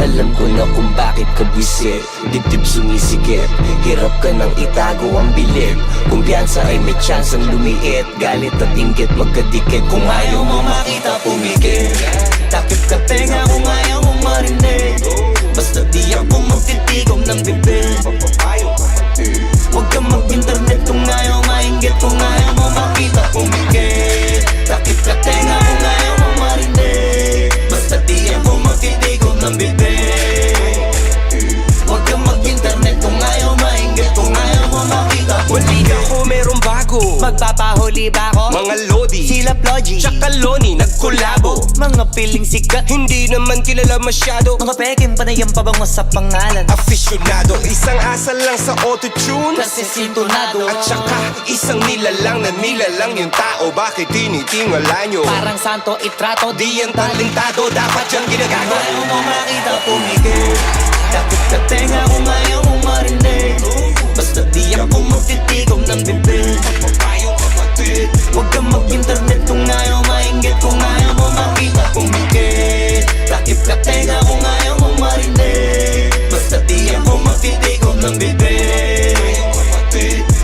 Alam ko na kung bakit ka buwisit, dibdib sumisikip. Hirap ka nang itago ang bilib. Kumpiyansa ay may tsansang lumiit. Galit at inggit magkadikit. Kung ayaw mo makita pumikit, takip ka tenga kung ayaw mo marinig. Basta di ako magtitigom ng bibig. Huwag kang mag-internet kung ayaw mainggit. Kung ayaw mo makita pumikit, takip ka tenga kung ayaw mo marinig. Basta di ako magtitigom ng bibig. Huwag kang mag-internet kung ayaw mainggit. Kung ayaw mo makita pumikit. Ako merong bago, Magpapahuli ba ako? mga lodi, Sila Plogy, tsaka Loni nagkolabo. mga piling sikat, Hindi naman kilala masyado, mga peking panayang pabango sa pangalan. afisyonado. Isang asal lang sa autotune, Kasi sintonado, at saka isang nilalang na nilalang yung tao. Bakit tinitingala nyo? parang santo itrato. Di yan talentado, dapat yan ginagawa. Ayaw mo makita pumikit, takip ka tenga kung ayaw mo marinig. Basta di ako magtitigom ng bibig. Huwag kang mag-internet kung ayaw mainggit. Kung ayaw mo makita pumikit, takip ka tenga kung ayaw mo marinig. Basta di ako magtitigom ng bibig.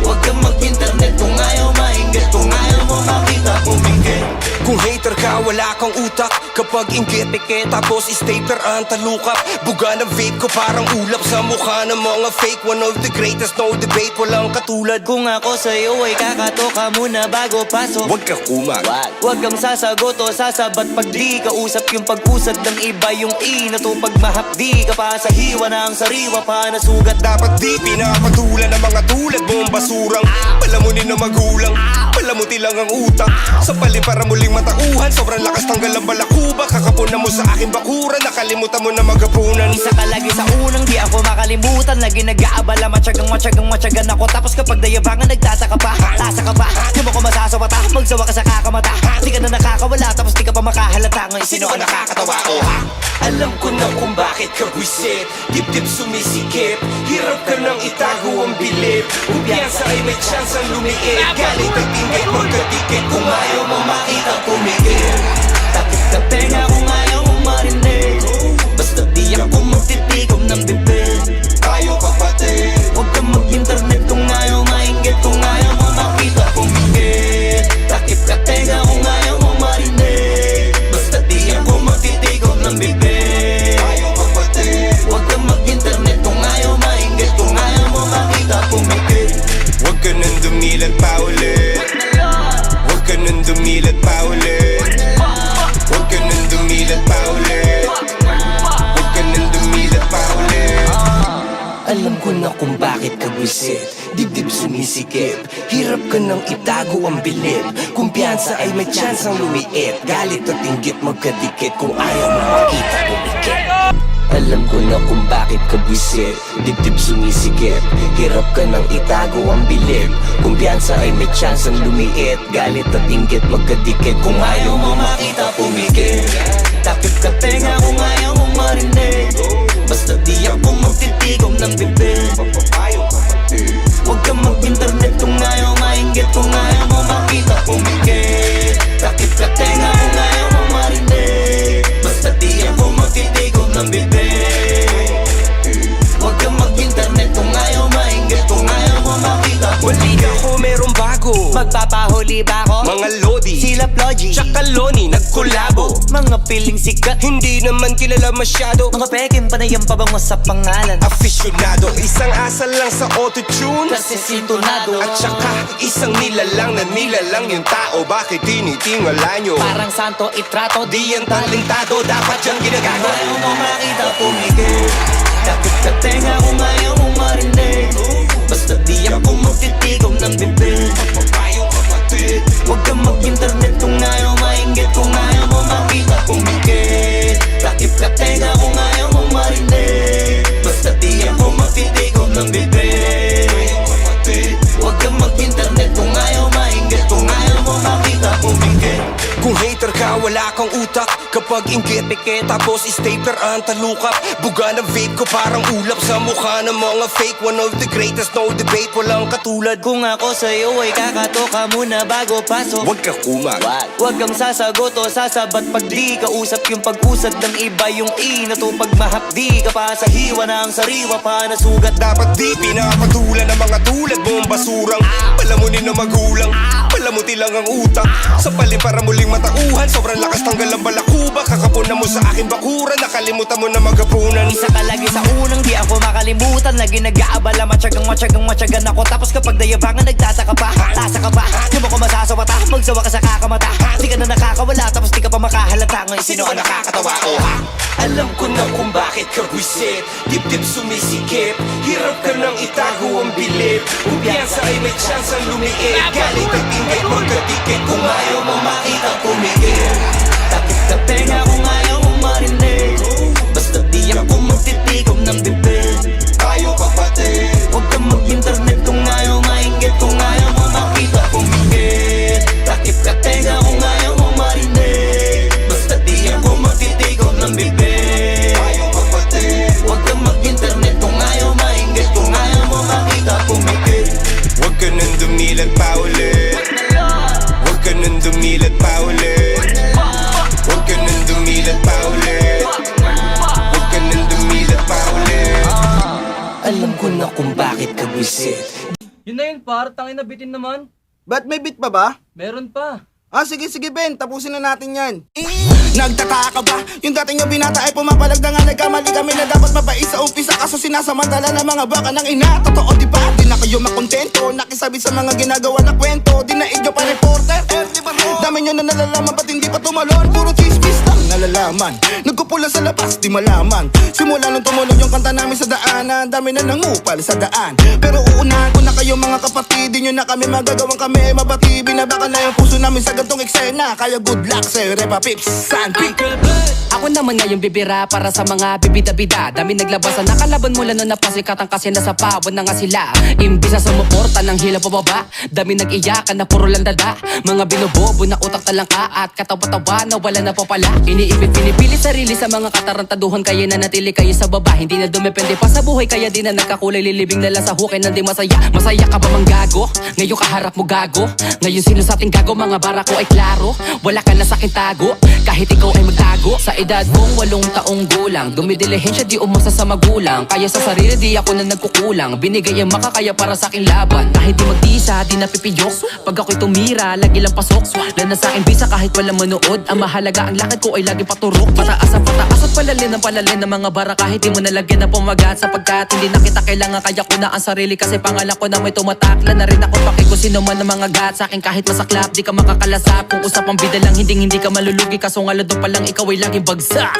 Huwag kang mag-internet kung ayaw mainggit. Kung ayaw mo makita pumikit. Kung hater ka, wala kang utak. Kapag inggit, tapos stapler ang talukap. Buga ng vape ko parang ulap sa mukha ng mga fake. One of the greatest, no debate, walang katulad. Kung ako sa'yo ay kakatoka muna bago pasok, Huwag ka kumag, huwag kang sasagot o sasabat pag di kausap. Yung pag-usad ng iba yung inatupag mahapdi ka pa sa hiwa ng sariwa pa na sugat. dapat di pinapatulan ng mga tulad mong basurang palamunin ng magulang. Palamuti lang ang utak sa para muling matauhan. Sobrang lakas tanggal ang balakuba. Kakapunan mo sa aking bakuran. Nakalimutan mo na magapunan. Isa ka lagi sa unang di ako makalimutan. Lagi nag-aabala, matyagang ako. Tapos kapag dayabangan nagtataka pa, tasa ka pa, di mo ko masasawata. Magsawa ka sa kakamata, di ka na nakakawala. Tapos di ka pa makahalata. Ngayon sino ka nakakatawa ko, ha? Alam ko na kung bakit ka buwisit, dibdib sumisikip. Hirap ka nang itago ang bilib. Kumpiyansa ay may tsansang lumiit. Galit at inggit magkadikit. Kung ayaw mo makita pumikit, takip ka tenga kung ayaw mo marinig. Basta di ako magtitigom ng bibig. Tayo kapatid, huwag kang mag-internet kung ayaw mainggit. Kung ayaw mo makita pumikit, takip ka tenga kung ayaw mo marinig. Basta di ako magtitigom ng bibig. Tayo kapatid, huwag kang mag-internet kung ayaw mainggit. Kung ayaw mo makita pumikit. Huwag ka nang dumilat pa ulit. Huwag ka nang dumilat pa ulit. Huwag ka nang dumilat pa ulit. Huwag ka nang dumilat pa ulit. Alam ko na kung bakit ka buwisit, dibdib sumisikip. Hirap ka nang itago ang bilib. Kumpiyansa ay may tsansang lumiit. Galit at inggit magkadikit. Kung ayaw mo makita pumikit. Alam ko na kung bakit ka buwisit, dibdib sumisikip. Hirap ka nang itago ang bilib. Kumpiyansa ay may tsansang lumiit. Galit at inggit magkadikit. Kung ayaw mo makita pumikit, takip ka tenga kung ayaw mo marinig. Basta di ako magtitigom ng bibig. Huwag kang mag-internet kung ayaw mainggit. Kung ayaw mo makita pumikit, takip ka tenga kung ayaw mo marinig. Basta di ako magtitigom ng bibig. Huwag kang mag-internet kung ayaw mainggit. Kung ayaw mo makita pumikit. Ako merong bago, Magpapahuli ba ako? mga lodi, Sila Plogy, tsaka Loni nagkolabo. mga piling sikat, Hindi naman kilala masyado, mga peking panayang pabango sa pangalan. afisyonado. Isang asal lang sa autotune, Kasi sintonado, at saka isang nilalang na nilalang yung tao. Bakit tinitingala nyo? parang santo itrato. Di yan talentado, dapat yan ginagawa. Ayaw mo makita pumikit, takip ka tenga kung ayaw mo marinig. Basta di ako magtitigom ng bibig. Huwag kang mag-internet kung ayaw mainggit. Kung ayaw mo makita pumikit, takip ka tenga kung ayaw mo marinig. Basta di ako magtitigom ng bibig. Huwag kang mag-internet kung ayaw mainggit. Kung ayaw mo makita pumikit. Kung hater ka, wala kang utak. kapag inggit tapos stapler ang talukap. Buga ng vape ko parang ulap sa mukha ng mga fake. One of the greatest, no debate, walang katulad. Kung ako sa'yo ay kakatoka muna bago pasok. Huwag ka kumag. Huwag kang sasagot o sasabat pag di kausap yung pag-usad ng iba yung inato pag mahapdi ka pa sa hiwa ng sariwa pa na sugat. Dapat di pinapatulan ng mga tulad mong basurang palamunin ng magulang, palamuti lang ang utak. Sa palim para muling matauhan, sobrang lakas tanggal ang balakuba. Kakapunan mo sa aking bakuran, nakalimutan mo na magapunan. Isa ka lagi sa unang di ako makalimutan. Lagi nag-aabala, matyagang ako. Tapos kapag dayabangan nagtataka pa, tasa ka ba? Di mo ko masasawata, magsawa ka sa kakamata. Di ka na nakakawala, tapos di ka pa makahalata. Ngayon sino ang nakakatawa ko, ha? Alam ko na kung bakit ka buisit. Dibdib sumisikip, hirap ka nang itago ang bilib. Kumpiyansa ay may chance ang lumiit. Galit at inggit, magkadikit. Kung ayaw mo makita, pumikit. Takip ka tenga kung ayaw mo marinig. Basta di ako magtitikom ng bibig. Tayo kapatid. Huwag kang mag-internet kung ayaw mainggit. Kung ayaw mo makita, pumikit. Takip ka tenga kung ayaw mo marinig. Basta di ako magtitikom ng bibig. Tayo kapatid. Huwag kang mag-internet kung ayaw mainggit. Kung ayaw mo makita, pumikit. Huwag ka nang dumilat pa ulit. Huwag ka nang dumilat pa ulit. Huwag ka nang dumilat pa ulit. Huwag ka nang dumilat pa ulit. Alam ko na kung bakit ka buisit. Yun na yun par, tangin na bitin naman. Ba't may beat pa ba? Meron pa. Sige Ben, tapusin na natin yan. Nagtataka ka ba? Yung dating yung binata ay pumapalag na nga. Nagkamali kami na dapat mabait sa umpisa. Kaso sinasamantala ng mga baka ng ina. Totoo di ba? Di na kayo makontento. Nakisabi sa mga ginagawa na kwento. Di na inyo pa reporter. Dami nyo na nalalaman, ba't hindi pa tumalon? Puro chismis lang nalalaman. Nagkupulan sa labas, di malaman. Simula nung tumulong yung kanta namin sa daanan. Dami na nangupal sa daan. Pero uunahan ko na kayo mga kapatid. Di nyo na kami magagawang kami mabati. Binabaka na yung puso namin sa gantong eksena. Kaya good luck sa'yo, Repa Pips, Sanpi. Ako naman ngayon bibira para sa mga bibida-bida. Dami naglabasan, nakalaban mula nun napasikatan kasi nasa pawon na nga sila. Imbis na sumuporta ng hila pababa, dami nag-iyakan na puro lang dada. Mga binobobo na utak talangka at katawa-tawa na wala na po pala. Iniipit, pinipili sarili sa mga katarantaduhan. Kaya na natili kayo sa baba, hindi na dumepende pa sa buhay. Kaya di na nagkakulay, lilibing na lang sa hukay na di masaya. Masaya ka ba mang gago? Ngayon kaharap mo gago. Ngayon sino sa ating gago, mga bara ko ay klaro. Wala ka na sa'kin tago, kahit ikaw ay magtago. Sa edad kong 8 taong gulang, dumidilihensya di umasa sa magulang. Kaya sa sarili di ako na nagkukulang. Binigay ang makakaya para sa aking laban. Kahit di magtisa, di napipiyok. Pag ako'y tumira, lagi lang pasok. Lana sa akin bisa kahit walang manood. Ang mahalaga ang lakad ko ay lagi paturok. Pataas ang pataas at palalin ang palalin ng mga bara. Kahit di mo nalagyan na pumagat. Sapagkat hindi na kita kailangan, kaya ko na ang sarili. Kasi pangalan ko na may tumatakla na rin ako. Paki ko sino man ang mga gat sa akin kahit masaklap. Di ka makakalasap kung usapang bida lang, hindi ka malulugi. Kaso nga doon pa lang ikaw ay laging bagsak.